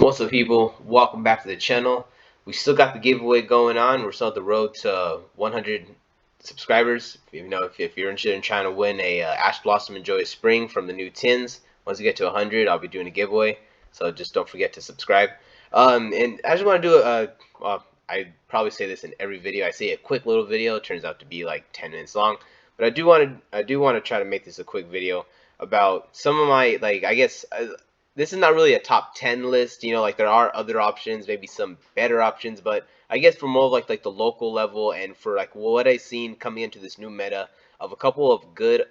What's up, people? Welcome back to the channel. We still got the giveaway going on. We're still on the road to 100 subscribers. If you're interested in trying to win a Ash Blossom and Joyous Spring from the new tins, once we get to 100, I'll be doing a giveaway. So just don't forget to subscribe. And I just want to do I probably say this in every video. I say a quick little video. It turns out to be like 10 minutes long, but I do want to try to make this a quick video about some of my this is not really a top 10 list, like there are other options, maybe some better options, but I guess for more of like the local level and for like what I've seen coming into this new meta of a couple of good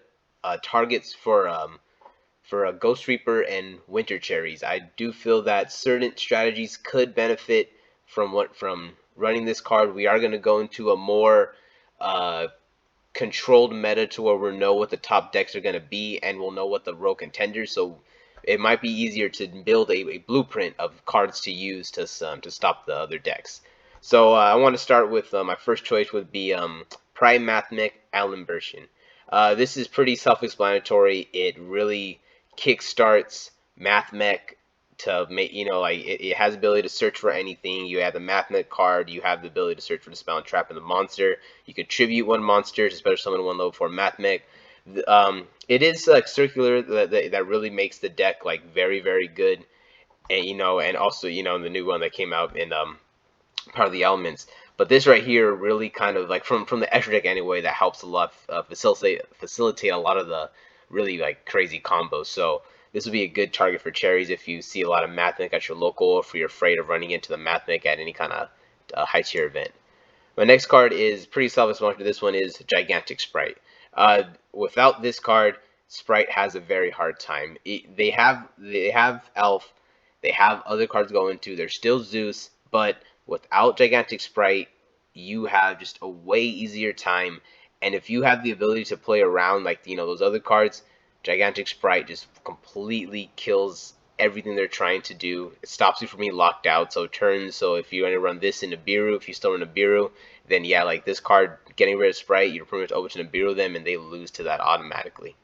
targets for a Ghost Reaper and Winter Cherries. I do feel that certain strategies could benefit from running this card. We are going to go into a more controlled meta to where we'll know what the top decks are going to be and we'll know what the rogue contenders, so it might be easier to build a blueprint of cards to use to stop the other decks. So I want to start with my first choice would be Prime Mathmech Allen version. This is pretty self-explanatory. It really kickstarts Mathmech to make, it has the ability to search for anything. You have the Mathmech card, you have the ability to search for the spell and trap in the monster. You could tribute one monster to special summon one level 4 Mathmech. It is like circular that really makes the deck like very good, and and also the new one that came out in part of the elements. But this right here really kind of like from the extra deck anyway, that helps a lot facilitate a lot of the really like crazy combos. So this would be a good target for Cherries if you see a lot of Mathmech at your local, or if you're afraid of running into the Mathmech at any kind of high tier event. My next card is pretty self-explanatory. This one is Gigantic Sprite. Without this card, Sprite has a very hard time. They have Elf, they have other cards going too. There's still Zeus, but without Gigantic Sprite, you have just a way easier time. And if you have the ability to play around like those other cards, Gigantic Sprite just completely kills everything they're trying to do. It stops you from being locked out. So turns. So if you want to run this in Nibiru, if you still run Nibiru, then yeah, like this card getting rid of Sprite, you're pretty much over to Nibiru them, and they lose to that automatically.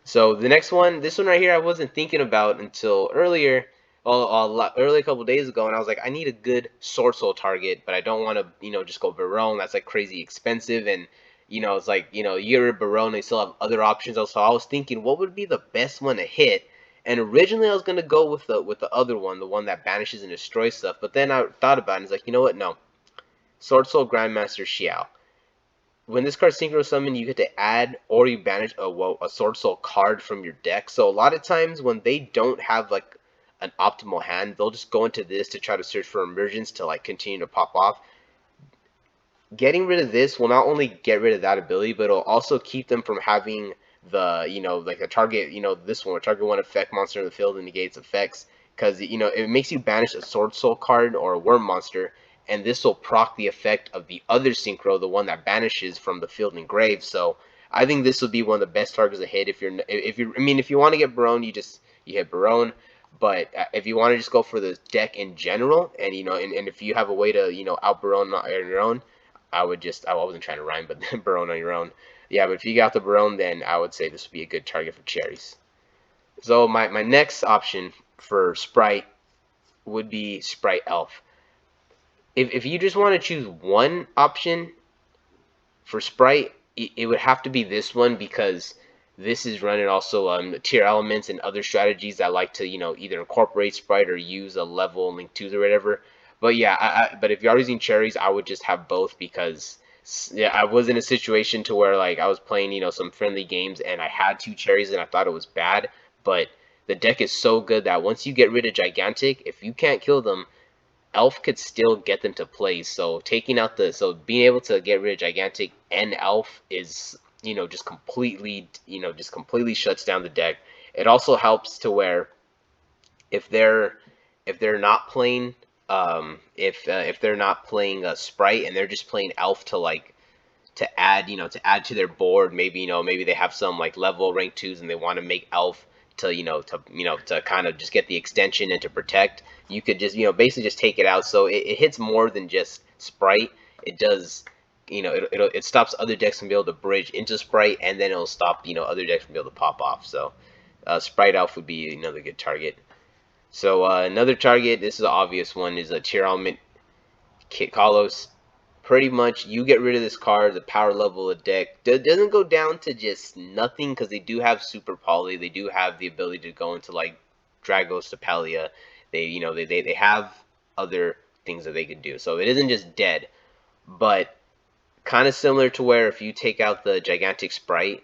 So the next one, this one right here, I wasn't thinking about until earlier, early a couple days ago, and I was like, I need a good Sword Soul target, but I don't want to, just go Barone. That's like crazy expensive, and it's like, you're a Barone, they still have other options. So I was thinking, what would be the best one to hit? And originally I was gonna go with the other one, the one that banishes and destroys stuff. But then I thought about it, and it's like, you know what? No, Sword Soul Grandmaster Xiao. When this card synchro summon, you get to add or you banish a Sword Soul card from your deck. So a lot of times when they don't have like an optimal hand, they'll just go into this to try to search for emergence to like continue to pop off. Getting rid of this will not only get rid of that ability, but it'll also keep them from having the like a target, this one, target one effect monster in the field and negates effects, because it makes you banish a Sword Soul card or a Worm monster, and this will proc the effect of the other synchro, the one that banishes from the field and grave. So I think this will be one of the best targets to hit. If you want to get Barone, you hit Barone. But if you want to just go for the deck in general, and and if you have a way to out Barone on your own, I wasn't trying to rhyme, but Barone on your own. Yeah, but if you got the Barone, then I would say this would be a good target for Cherries. So my next option for Sprite would be Sprite Elf. If you just want to choose one option for Sprite, it would have to be this one, because this is running also tier elements and other strategies that like to either incorporate Sprite or use a level link 2s or whatever. But yeah, but if you're using Cherries, I would just have both, because yeah, I was in a situation to where like I was playing some friendly games and I had 2 Cherries and I thought it was bad, but the deck is so good that once you get rid of Gigantic, if you can't kill them, Elf could still get them to play. So being able to get rid of Gigantic and Elf is just completely shuts down the deck. It also helps to where if they're not playing if they're not playing a Sprite and they're just playing Elf to add to their board, maybe they have some like level rank 2s and they want to make Elf to kind of just get the extension and to protect, you could just basically just take it out. So it hits more than just Sprite. It does it stops other decks from being able to bridge into Sprite, and then it'll stop other decks from being able to pop off. So Sprite Elf would be another good target. So another target, this is an obvious one, is a tier element Kit Kalos. Pretty much, you get rid of this card, the power level of the deck doesn't go down to just nothing because they do have Super Poly. They do have the ability to go into like Dragos to Palia. They have other things that they could do. So it isn't just dead, but kind of similar to where if you take out the gigantic Sprite,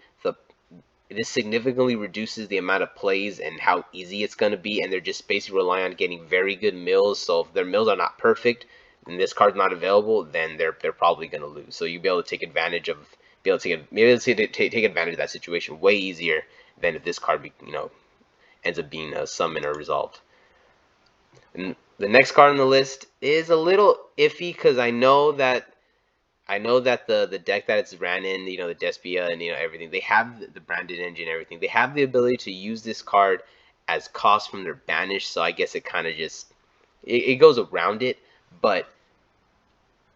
this significantly reduces the amount of plays and how easy it's going to be, and they're just basically relying on getting very good mills. So if their mills are not perfect and this card's not available, then they're probably going to lose. So you'll be able to take advantage of take advantage of that situation way easier than if this card ends up being summoned or resolved. And the next card on the list is a little iffy because I know that the deck that it's ran in, the Despia and everything, they have the branded engine and everything. They have the ability to use this card as cost from their banish, so I guess it kind of just it goes around it, but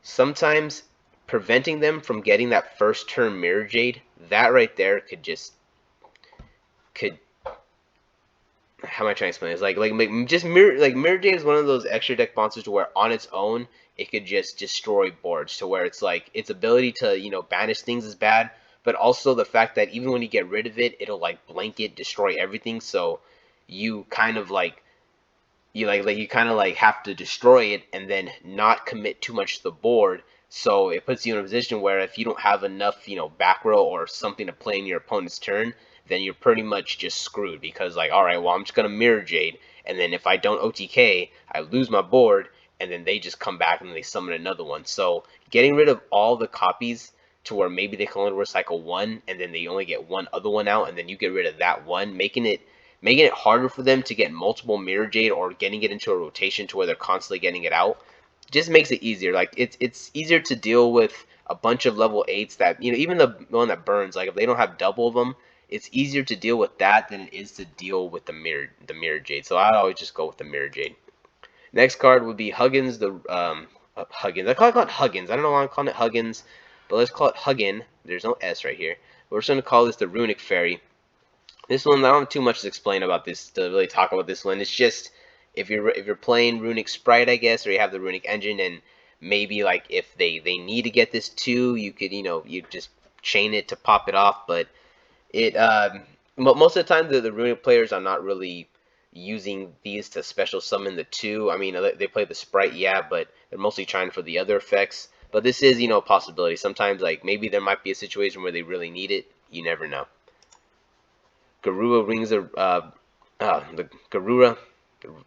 sometimes preventing them from getting that first turn Mirror Jade, that right there could how am I trying to explain this? Just Mirror Jade is one of those extra deck monsters to where on its own it could just destroy boards to where it's like its ability to banish things is bad, but also the fact that even when you get rid of it, it'll like blanket destroy everything. So you kind of like you kind of like have to destroy it and then not commit too much to the board. So it puts you in a position where if you don't have enough back row or something to play in your opponent's turn, then you're pretty much just screwed because like, all right, well, I'm just gonna Mirror Jade, and then if I don't OTK, I lose my board, and then they just come back and they summon another one. So getting rid of all the copies to where maybe they can only recycle one and then they only get one other one out, and then you get rid of that one, making it harder for them to get multiple Mirror Jade or getting it into a rotation to where they're constantly getting it out, just makes it easier. Like it's easier to deal with a bunch of level 8s that even the one that burns, like if they don't have double of them, it's easier to deal with that than it is to deal with the mirror Jade. So I always just go with the Mirror Jade. Next card would be Huggins, the Huggins. I call it Huggins. I don't know why I'm calling it Huggins, but let's call it Huggin. There's no S right here. We're just gonna call this the Runic Fairy. This one, I don't have too much to explain about this to really talk about this one. It's just if you're playing Runic Sprite, I guess, or you have the Runic engine, and maybe like if they need to get this too, you could you just chain it to pop it off. But it most of the time the Runic players are not really using these to special summon the two. I mean they play the Sprite, yeah, but they're mostly trying for the other effects. But this is a possibility. Sometimes like maybe there might be a situation where they really need it. You never know. Garura Rings of the Garura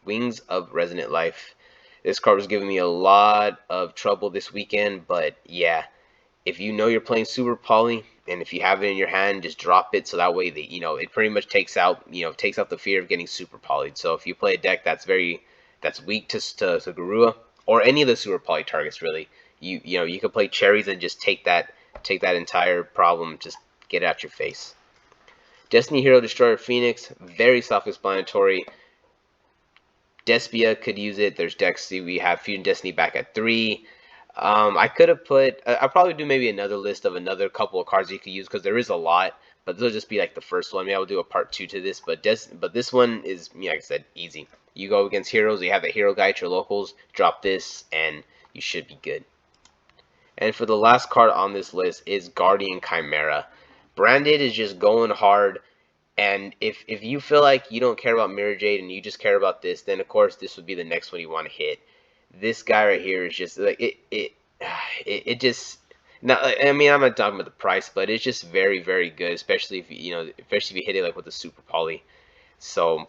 Wings of Resonant Life. This card was giving me a lot of trouble this weekend, but yeah, if you know you're playing Super Poly and if you have it in your hand, just drop it so that way it pretty much takes out the fear of getting Super Polyed. So if you play a deck that's weak to Garura or any of the Super Poly targets really, you could play Cherries and just take that entire problem, just get it out your face. Destiny Hero Destroyer Phoenix, very self-explanatory. Despia could use it. There's decks. We have Fusion Destiny back at 3. I could have put. I'll probably do maybe another list of another couple of cards you could use because there is a lot. But this will just be like the first one. Maybe I'll do a part 2 to this. But this one is, like I said, easy. You go against heroes. You have the hero guy at your locals. Drop this, and you should be good. And for the last card on this list is Guardian Chimera. Branded is just going hard. And if you feel like you don't care about Mirror Jade and you just care about this, then of course this would be the next one you want to hit. This guy right here is just like it just not. I mean, I'm not talking about the price, but it's just very very good, especially if especially if you hit it like with the Super Poly. So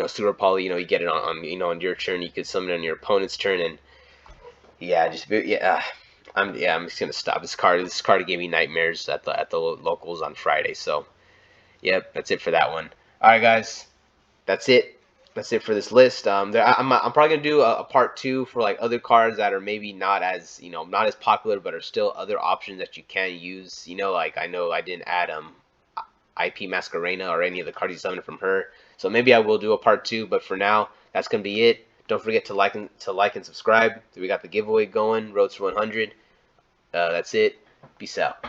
Super Poly, you get it on your turn. You could summon it on your opponent's turn, and yeah, I'm just gonna stop. This card gave me nightmares at the locals on Friday. So. Yep, that's it for that one. All right, guys, that's it. That's it for this list. I'm probably gonna do a part 2 for like other cards that are maybe not as not as popular, but are still other options that you can use. Like I know I didn't add IP Masquerena or any of the cards you summoned from her, so maybe I will do a part 2. But for now, that's gonna be it. Don't forget to like and subscribe. We got the giveaway going, Road to 100. That's it. Peace out.